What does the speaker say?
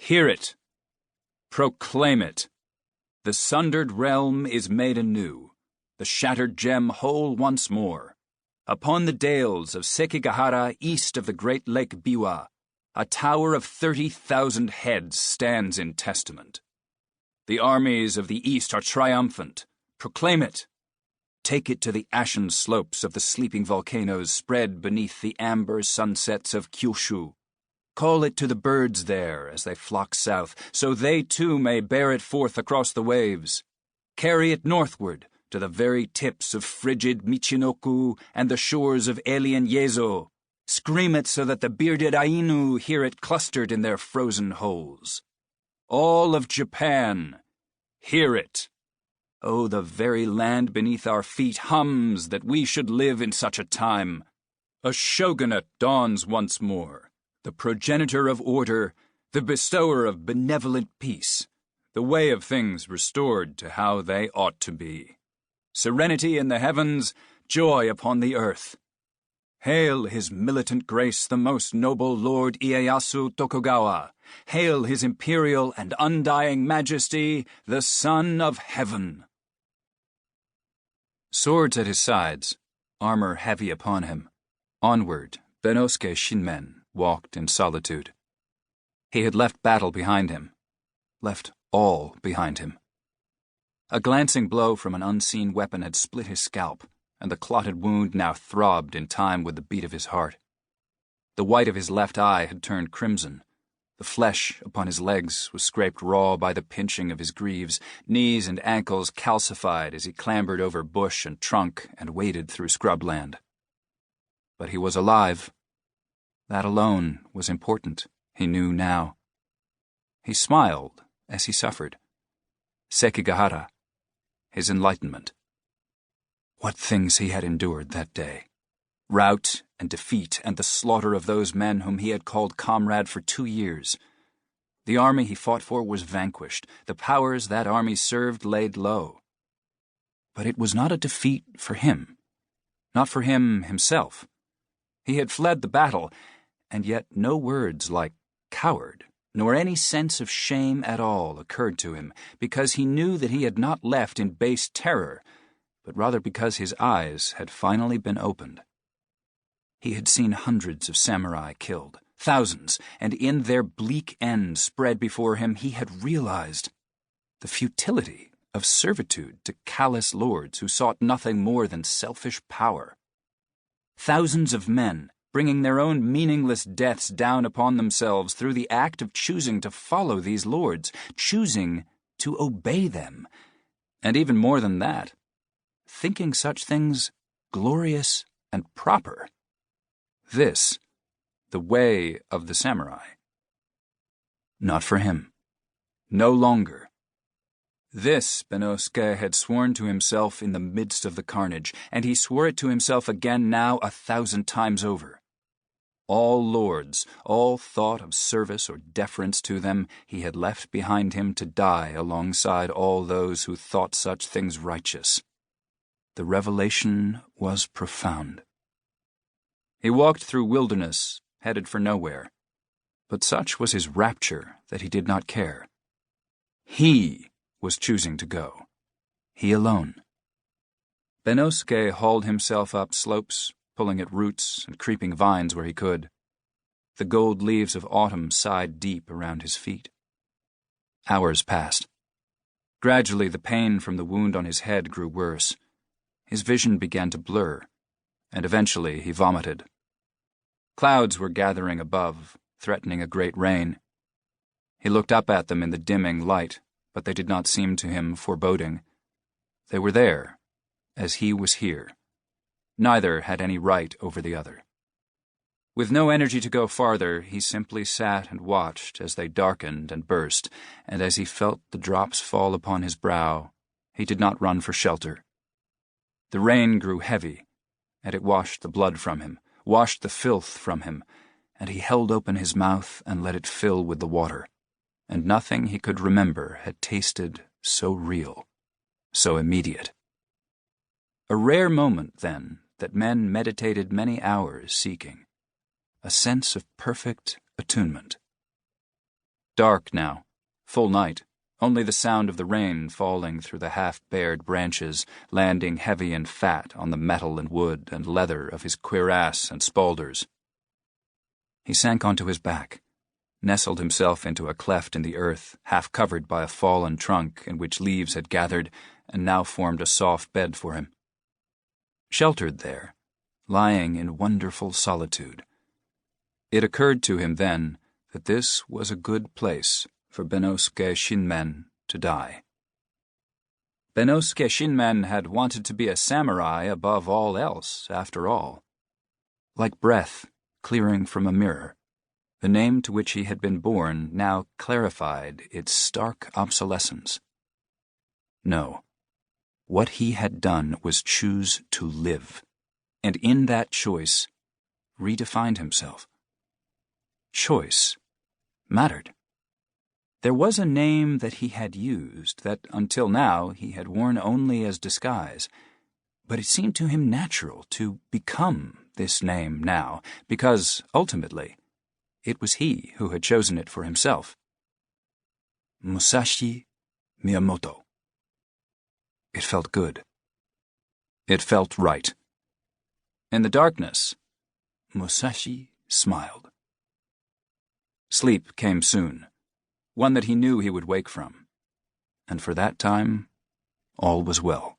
Hear it. Proclaim it. The sundered realm is made anew, the shattered gem whole once more. Upon the dales of Sekigahara east of the great lake Biwa, a tower of 30,000 heads stands in testament. The armies of the east are triumphant. Proclaim it. Take it to the ashen slopes of the sleeping volcanoes spread beneath the amber sunsets of Kyushu. Call it to the birds there as they flock south, so they too may bear it forth across the waves. Carry it northward to the very tips of frigid Michinoku and the shores of alien Yezo. Scream it so that the bearded Ainu hear it clustered in their frozen holes. All of Japan, hear it. Oh, the very land beneath our feet hums that we should live in such a time. A shogunate dawns once more, the progenitor of order, the bestower of benevolent peace, the way of things restored to how they ought to be. Serenity in the heavens, joy upon the earth. Hail his militant grace, the most noble Lord Ieyasu Tokugawa. Hail his imperial and undying majesty, the Son of Heaven. Swords at his sides, armor heavy upon him, onward Benosuke Shinmen walked in solitude. He had left battle behind him, left all behind him. A glancing blow from an unseen weapon had split his scalp, and the clotted wound now throbbed in time with the beat of his heart. The white of his left eye had turned crimson. The flesh upon his legs was scraped raw by the pinching of his greaves, knees and ankles calcified as he clambered over bush and trunk and waded through scrubland. But he was alive. That alone was important, he knew now. He smiled as he suffered. Sekigahara, his enlightenment. What things he had endured that day. Rout and defeat and the slaughter of those men whom he had called comrade for 2 years. The army he fought for was vanquished. The powers that army served laid low. But it was not a defeat for him. Not for him himself. He had fled the battle, and yet no words like coward, nor any sense of shame at all occurred to him, because he knew that he had not left in base terror, but rather because his eyes had finally been opened. He had seen hundreds of samurai killed, thousands, and in their bleak end spread before him he had realized the futility of servitude to callous lords who sought nothing more than selfish power. Thousands of men bringing their own meaningless deaths down upon themselves through the act of choosing to follow these lords, choosing to obey them, and even more than that, thinking such things glorious and proper. This, the way of the samurai. Not for him. No longer. This Benosuke had sworn to himself in the midst of the carnage, and he swore it to himself again now 1,000 times over. All lords, all thought of service or deference to them, he had left behind him to die alongside all those who thought such things righteous. The revelation was profound. He walked through wilderness, headed for nowhere, but such was his rapture that he did not care. He was choosing to go. He alone. Benosuke hauled himself up slopes, pulling at roots and creeping vines where he could. The gold leaves of autumn sighed deep around his feet. Hours passed. Gradually the pain from the wound on his head grew worse. His vision began to blur, and eventually he vomited. Clouds were gathering above, threatening a great rain. He looked up at them in the dimming light, but they did not seem to him foreboding. They were there, as he was here. Neither had any right over the other. With no energy to go farther, he simply sat and watched as they darkened and burst, and as he felt the drops fall upon his brow, he did not run for shelter. The rain grew heavy, and it washed the blood from him, washed the filth from him, and he held open his mouth and let it fill with the water, and nothing he could remember had tasted so real, so immediate. A rare moment, then, that men meditated many hours seeking, a sense of perfect attunement. Dark now, full night, only the sound of the rain falling through the half-bared branches, landing heavy and fat on the metal and wood and leather of his cuirass and spaulders. He sank onto his back, nestled himself into a cleft in the earth, half covered by a fallen trunk in which leaves had gathered and now formed a soft bed for him. Sheltered there, lying in wonderful solitude, it occurred to him then that this was a good place for Benosuke Shinmen to die. Benosuke Shinmen had wanted to be a samurai above all else, after all. Like breath clearing from a mirror, the name to which he had been born now clarified its stark obsolescence. No, what he had done was choose to live, and in that choice redefined himself. Choice mattered. There was a name that he had used that until now he had worn only as disguise, but it seemed to him natural to become this name now, because, ultimately, it was he who had chosen it for himself. Musashi Miyamoto. It felt good. It felt right. In the darkness, Musashi smiled. Sleep came soon, one that he knew he would wake from, and for that time, all was well.